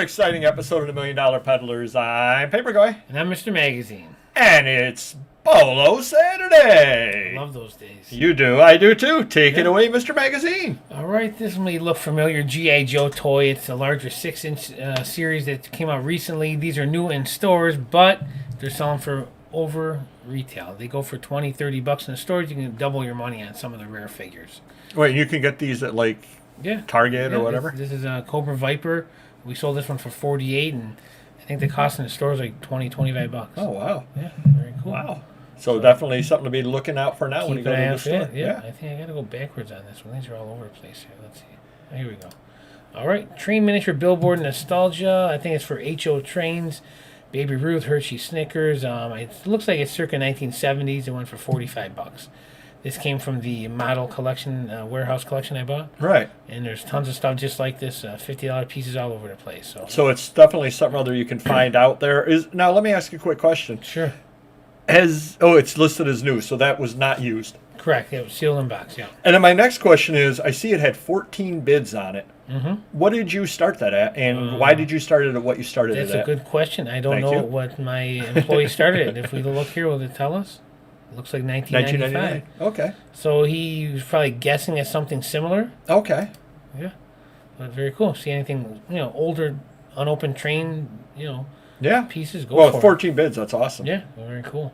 Another exciting episode of the Million Dollar Peddlers. I'm Paper Guy. And I'm Mr. Magazine. And it's BOLO Saturday. I love those days. You do. I do too. Take it away, Mr. Magazine. All right, this may look familiar. G.I. Joe toy. It's a larger 6-inch series that came out recently. These are new in stores, but they're selling for over retail. They go for $20, $30 in the stores. You can double your money on some of the rare figures. Wait, you can get these at like Target or whatever? This is a Cobra Viper. We sold this one for $48, and I think the cost in the store is like $20, $25. Oh, wow. Yeah, very cool. Wow. So definitely something to be looking out for now when you go to the store. Yeah, I think I got to go backwards on this one. These are all over the place here. Let's see. Oh, here we go. All right. Train miniature billboard nostalgia. I think it's for HO trains. Baby Ruth, Hershey Snickers. It looks like it's circa 1970s. It went for $45. This came from the model collection, warehouse collection I bought. Right. And there's tons of stuff just like this, $50 pieces all over the place. So it's definitely something other you can find out there. Now, let me ask you a quick question. Sure. It's listed as new, so that was not used. Correct. It was sealed in box, yeah. And then my next question is, I see it had 14 bids on it. Mm-hmm. What did you start that at, and why did you start it at what you started it at? That's a good question. I don't know what my employee started at. If we look here, will it tell us? It looks like 1995. Okay. So he was probably guessing at something similar. Okay. Yeah. But very cool. See anything, older, unopened train, pieces, go for it. Well, 14 bids, that's awesome. Yeah, very cool.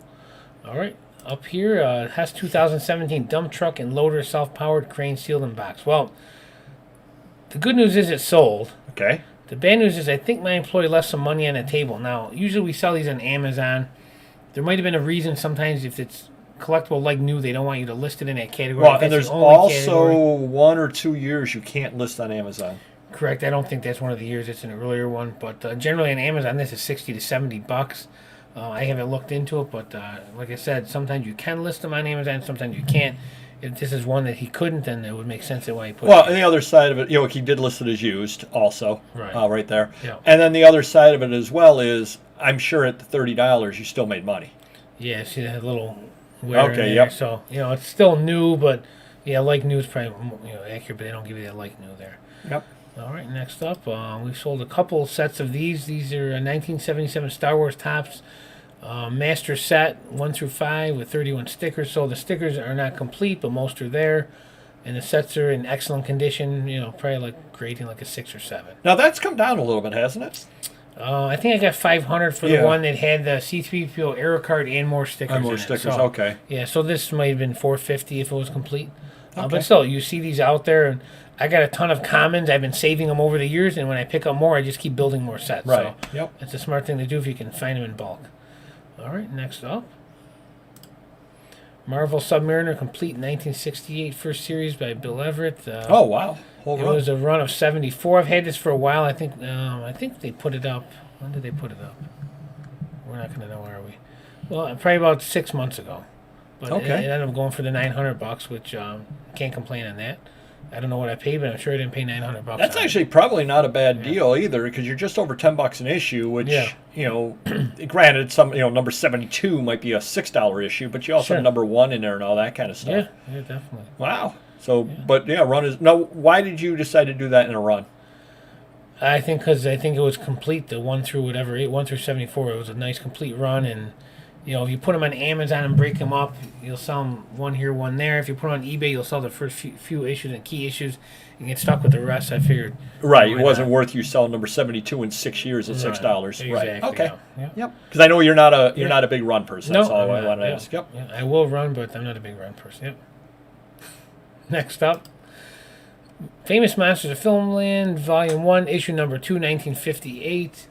All right. Up here, it has 2017 dump truck and loader self-powered crane sealed in box. Well, the good news is it's sold. Okay. The bad news is I think my employee left some money on the table. Now, usually we sell these on Amazon. There might have been a reason sometimes if it's collectible like new, they don't want you to list it in that category. Well, and there's also 1 or 2 years you can't list on Amazon. Correct. I don't think that's one of the years. It's an earlier one. But generally on Amazon, this is $60 to $70. I haven't looked into it, but like I said, sometimes you can list them on Amazon, sometimes you can't. If this is one that he couldn't, then it would make sense that why he put it. Well, and the other side of it, he did list it as used also, right there. Yeah. And then the other side of it as well is, I'm sure at the $30 you still made money. Yeah, see that little wear in there. Yep. So, it's still new, but like new is probably accurate, but they don't give you that like new there. Yep. All right, next up, we've sold a couple sets of these. These are 1977 Star Wars Topps master set 1 through 5 with 31 stickers. So the stickers are not complete, but most are there. And the sets are in excellent condition, probably like grading like a 6 or 7. Now that's come down a little bit, hasn't it? I think I got $500 for the one that had the C3PO error card and more stickers. And more stickers, so, okay. Yeah, so this might have been $450 if it was complete. Okay. But still, you see these out there, and I got a ton of commons. I've been saving them over the years, and when I pick up more, I just keep building more sets. Right. So yep. It's a smart thing to do if you can find them in bulk. All right, next up. Marvel Submariner, complete 1968, first series by Bill Everett. Oh, wow. It was a run of 74. I've had this for a while. I think they put it up. When did they put it up? We're not going to know, are we? Well, probably about 6 months ago. But it ended up going for the $900, which can't complain on that. I don't know what I paid, but I'm sure I didn't pay $900. That's actually probably not a bad deal either, because you're just over $10 an issue, which granted, some number 72 might be a $6 issue, but you also have number 1 in there and all that kind of stuff. Yeah, definitely. Wow. So, but run is now. Why did you decide to do that in a run? I think because it was complete. The 1 through 74. It was a nice complete run, and if you put them on Amazon and break them up, you'll sell them one here, one there. If you put them on eBay, you'll sell the first few issues and key issues and get stuck with the rest. I figured. Right. It wasn't worth you selling number 72 in 6 years at $6. Exactly, right. Okay. Yeah. Yep. Because I know you're not a big run person. No, that's all I not, want to ask. Yep. Yeah, I will run, but I'm not a big run person. Yep. Next up. Famous Monsters of Filmland, Volume 1, Issue Number 2, 1958.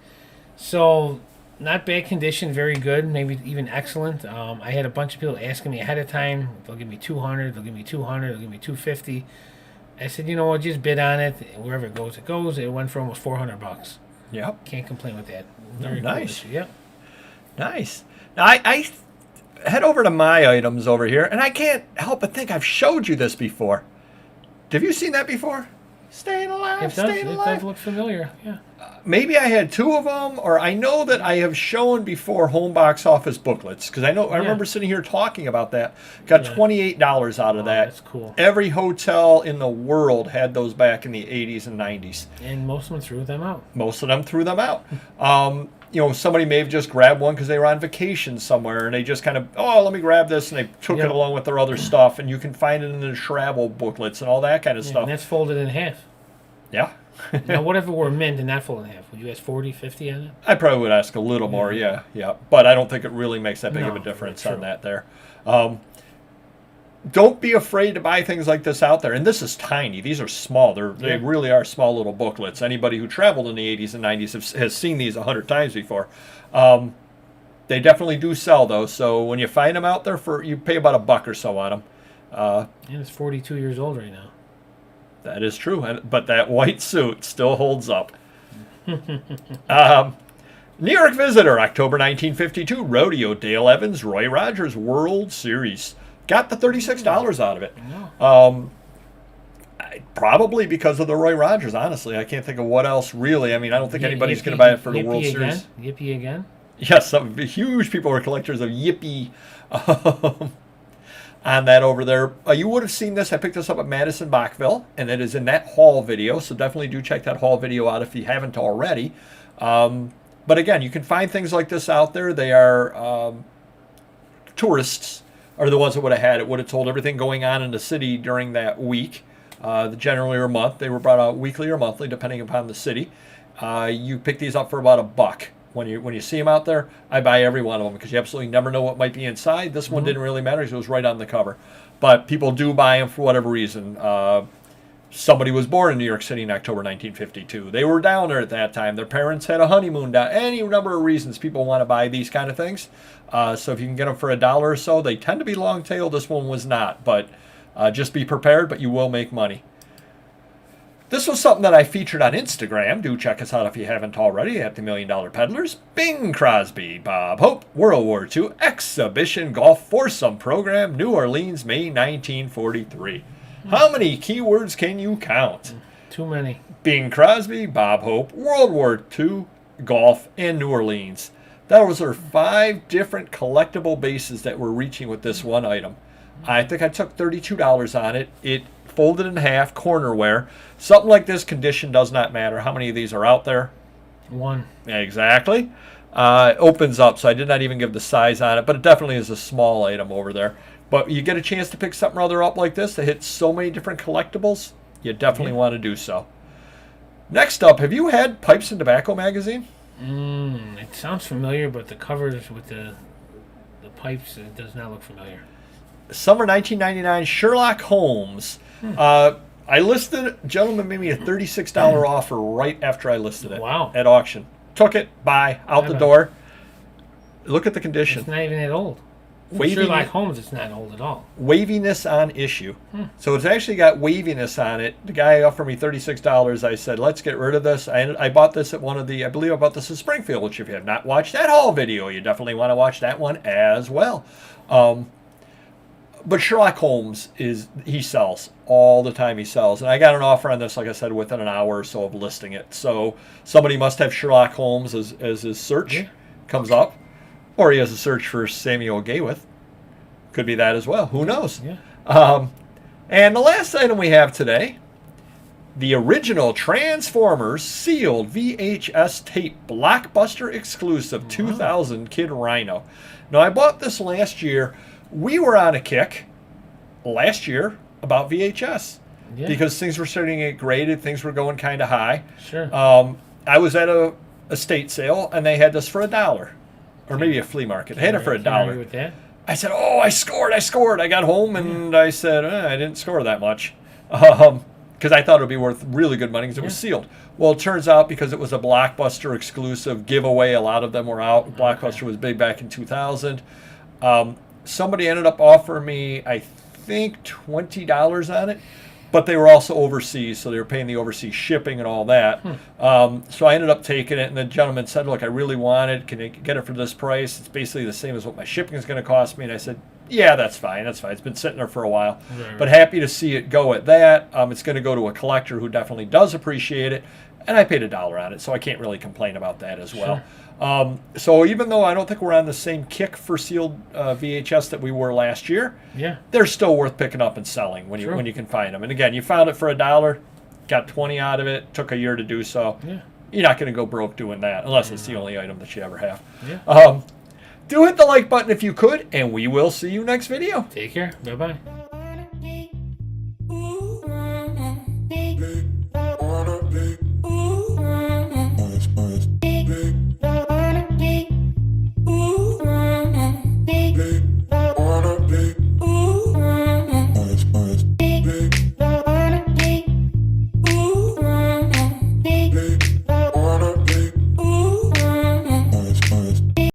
So, not bad condition, very good, maybe even excellent. I had a bunch of people asking me ahead of time, they'll give me $200, they'll give me $200, they'll give me $250. I said, you know what, just bid on it. Wherever it goes, it goes. It went for almost $400. Yep. Can't complain with that. Very nice. Cool. Yep. Nice. Now, I head over to my items over here, and I can't help but think I've showed you this before. Have you seen that before? Staying alive, It staying alive. does look familiar. Yeah. Maybe I had two of them, or I know that I have shown before home box office booklets, because I remember sitting here talking about that. Got $28 out of that. That's cool. Every hotel in the world had those back in the 80s and 90s. And most of them threw them out. Most of them threw them out. Somebody may have just grabbed one because they were on vacation somewhere, and they just kind of, let me grab this, and they took it along with their other stuff, and you can find it in the travel booklets and all that kind of stuff. And that's folded in half. Yeah. Now, whatever were mint and not folded in half, would you ask 40, 50 on it? I probably would ask a little more, yeah. But I don't think it really makes that big of a difference on that there. Don't be afraid to buy things like this out there. And this is tiny. These are small. They really are small little booklets. Anybody who traveled in the 80s and 90s has seen these 100 times before. They definitely do sell, though. So when you find them out there, you pay about $1 or so on them. And it's 42 years old right now. That is true. But that white suit still holds up. New York Visitor, October 1952. Rodeo, Dale Evans, Roy Rogers, World Series. Got the $36 out of it. Probably because of the Roy Rogers, honestly. I can't think of what else really. I mean, I don't think anybody's going to buy it for the World Series. Yippee again? Yes, some huge people are collectors of Yippee on that over there. You would have seen this. I picked this up at Madison Bachville, and it is in that haul video, so definitely do check that haul video out if you haven't already. But again, you can find things like this out there. They are tourists are the ones that would have had it, would have told everything going on in the city during that week, generally or month. They were brought out weekly or monthly, depending upon the city. You pick these up for about $1. When you see them out there, I buy every one of them because you absolutely never know what might be inside. This one didn't really matter because it was right on the cover. But people do buy them for whatever reason. Somebody was born in New York City in October 1952. They were down there at that time. Their parents had a honeymoon down. Any number of reasons people want to buy these kind of things. So if you can get them for $1 or so, they tend to be long-tailed. This one was not. But just be prepared, but you will make money. This was something that I featured on Instagram. Do check us out if you haven't already at the $1 Million Peddlers. Bing Crosby, Bob Hope, World War II Exhibition Golf Foursome Program, New Orleans, May 1943. How many keywords can you count? Too many. Bing Crosby, Bob Hope, World War II, golf, and New Orleans. Those are 5 different collectible bases that we're reaching with this one item. I think I took $32 on it. It folded in half, cornerware. Something like this condition does not matter. How many of these are out there? 1. Exactly. It opens up, so I did not even give the size on it, but it definitely is a small item over there. But you get a chance to pick something other up like this that hits so many different collectibles, you definitely want to do so. Next up, have you had Pipes and Tobacco magazine? It sounds familiar, but the covers with the pipes, it does not look familiar. Summer 1999, Sherlock Holmes. I listed, gentleman made me a $36 offer right after I listed it. Wow. At auction. Took it, buy, out the door. Look at the condition. It's not even that old. For Sherlock Holmes, it's not old at all. Waviness on issue. So it's actually got waviness on it. The guy offered me $36. I said, let's get rid of this. I bought this at I believe I bought this in Springfield, which if you have not watched that haul video, you definitely want to watch that one as well. But Sherlock Holmes he sells all the time. He sells, and I got an offer on this, like I said, within an hour or so of listing it. So somebody must have Sherlock Holmes as his search comes up, or he has a search for Samuel Gayworth. Could be that as well. Who knows? Yeah. And the last item we have today, the original Transformers sealed VHS tape blockbuster exclusive 2000 Kid Rhino. Now I bought this last year. We were on a kick last year about VHS because things were starting to get graded. Things were going kind of high. Sure. I was at a estate sale, and they had this for $1. Or maybe a flea market. They had it for $1. With that? I said, oh, I scored. I got home, and I said, I didn't score that much. Because I thought it would be worth really good money because it was sealed. Well, it turns out because it was a Blockbuster exclusive giveaway, a lot of them were out. Blockbuster was big back in 2000. Somebody ended up offering me, I think, $20 on it. but they were also overseas, so they were paying the overseas shipping and all that. So I ended up taking it, and the gentleman said, look, I really want it. Can you get it for this price? It's basically the same as what my shipping is going to cost me. And I said, yeah, that's fine. That's fine. It's been sitting there for a while. Right. But happy to see it go at that. It's going to go to a collector who definitely does appreciate it. And I paid $1 on it, so I can't really complain about that as well. So even though I don't think we're on the same kick for sealed VHS that we were last year, they're still worth picking up and selling when you can find them. And again, you found it for $1, got 20 out of it, took a year to do so. You're not going to go broke doing that unless it's the only item that you ever have. Yeah. Do hit the like button if you could, and we will see you next video. Take care. Bye-bye.